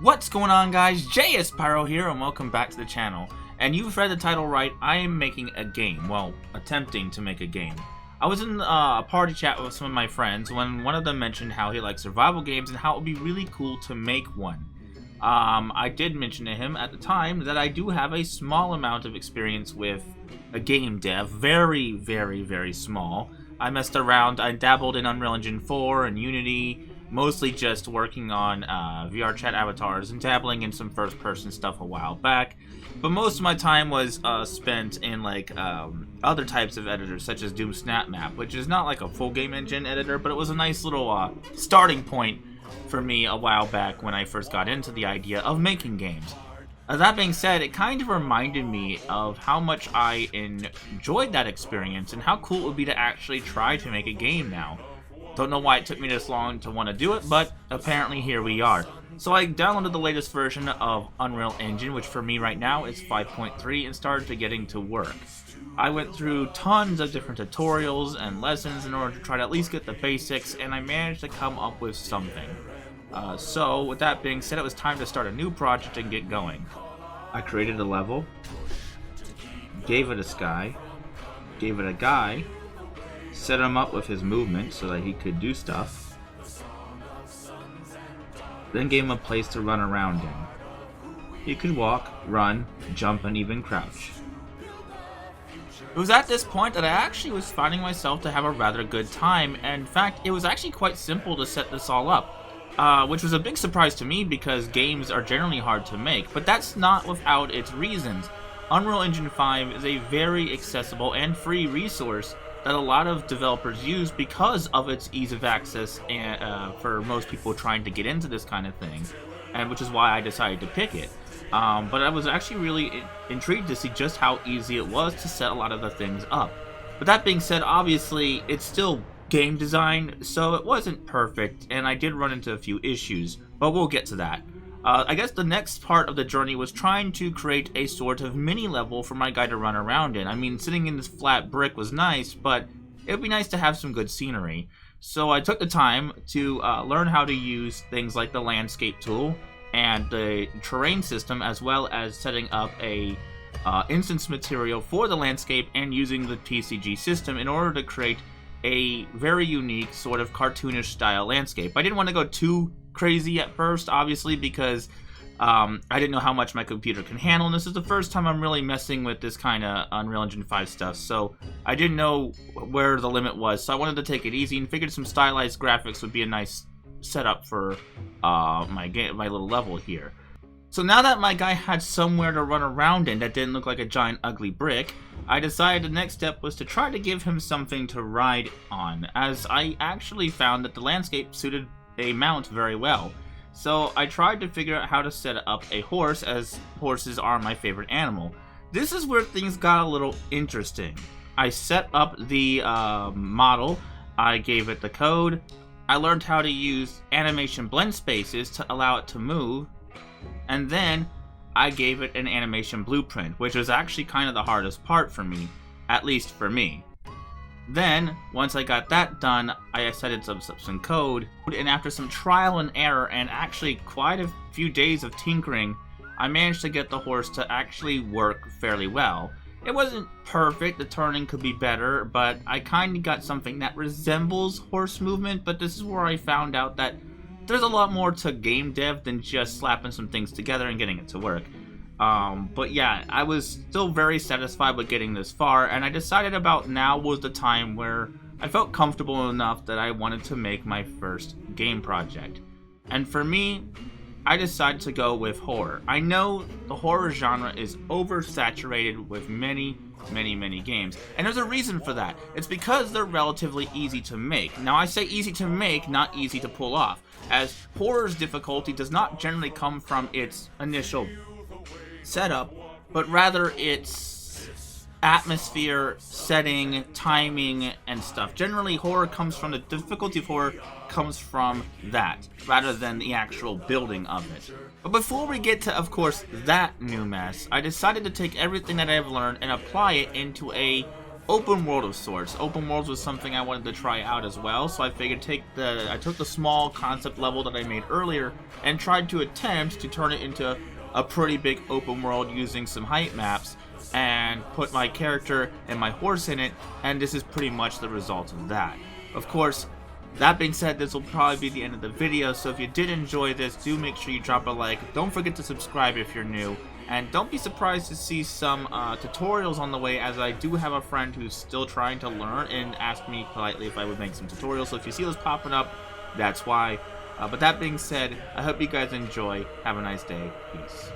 What's going on, guys? JS Pyro here, and welcome back to the channel. And you've read the title right, I am making a game. Well, attempting to make a game. I was in a party chat with some of my friends when one of them mentioned how he likes survival games and how it would be really cool to make one. I did mention to him at the time that I do have a small amount of experience with a game dev. Very, very, very small. I messed around, I dabbled in Unreal Engine 4 and Unity, mostly just working on VR chat avatars and dabbling in some first-person stuff a while back. But most of my time was spent in like other types of editors, such as Doom Snap Map, which is not like a full game engine editor, but it was a nice little starting point for me a while back when I first got into the idea of making games. That being said, it kind of reminded me of how much I enjoyed that experience and how cool it would be to actually try to make a game now. Don't know why it took me this long to want to do it, but apparently here we are. So I downloaded the latest version of Unreal Engine, which for me right now is 5.3, and started to getting to work. I went through tons of different tutorials and lessons in order to try to at least get the basics, and I managed to come up with something. So with that being said, it was time to start a new project and get going. I created a level, gave it a sky, gave it a guy, set him up with his movement so that he could do stuff, then gave him a place to run around in. He could walk, run, jump, and even crouch. It was at this point that I actually was finding myself to have a rather good time, and in fact, it was actually quite simple to set this all up. Which was a big surprise to me because games are generally hard to make, but that's not without its reasons. Unreal Engine 5 is a very accessible and free resource that a lot of developers use because of its ease of access and, for most people trying to get into this kind of thing, and which is why I decided to pick it. But I was actually really intrigued to see just how easy it was to set a lot of the things up. But that being said, obviously, it's still game design, so it wasn't perfect, and I did run into a few issues, but we'll get to that. I guess the next part of the journey was trying to create a sort of mini level for my guy to run around in. I mean, sitting in this flat brick was nice, but it would be nice to have some good scenery. So I took the time to learn how to use things like the landscape tool and the terrain system, as well as setting up a instance material for the landscape and using the TCG system in order to create a very unique sort of cartoonish style landscape. I didn't want to go too crazy at first, obviously, because I didn't know how much my computer can handle, and this is the first time I'm really messing with this kind of Unreal Engine 5 stuff, so I didn't know where the limit was, so I wanted to take it easy and figured some stylized graphics would be a nice setup for my little level here. So now that my guy had somewhere to run around in that didn't look like a giant ugly brick, I decided the next step was to try to give him something to ride on, as I actually found that the landscape suited a mount very well. So I tried to figure out how to set up a horse, as horses are my favorite animal. This is where things got a little interesting. I set up the model, I gave it the code, I learned how to use animation blend spaces to allow it to move, and then I gave it an animation blueprint, which was actually kind of the hardest part for me, at least for me. Then, once I got that done, I set up some code, and after some trial and error and actually quite a few days of tinkering, I managed to get the horse to actually work fairly well. It wasn't perfect, the turning could be better, but I kind of got something that resembles horse movement, but this is where I found out that there's a lot more to game dev than just slapping some things together and getting it to work. But yeah, I was still very satisfied with getting this far, and I decided about now was the time where I felt comfortable enough that I wanted to make my first game project. And for me, I decided to go with horror. I know the horror genre is oversaturated with many games, and there's a reason for that. It's because they're relatively easy to make. Now I say easy to make, not easy to pull off, as horror's difficulty does not generally come from its initial setup, but rather its atmosphere, setting, timing, and stuff. Generally, the difficulty of horror comes from that, rather than the actual building of it. But before we get to, of course, that new mess, I decided to take everything that I've learned and apply it into a open world of sorts. Open worlds was something I wanted to try out as well, so I figured I took the small concept level that I made earlier and tried to attempt to turn it into a pretty big open world using some height maps and put my character and my horse in it, and this is pretty much the result of that. Of course, that being said, this will probably be the end of the video, so if you did enjoy this, do make sure you drop a like. Don't forget to subscribe if you're new, and don't be surprised to see some tutorials on the way, as I do have a friend who's still trying to learn and asked me politely if I would make some tutorials, so if you see those popping up, that's why. But that being said, I hope you guys enjoy. Have a nice day. Peace.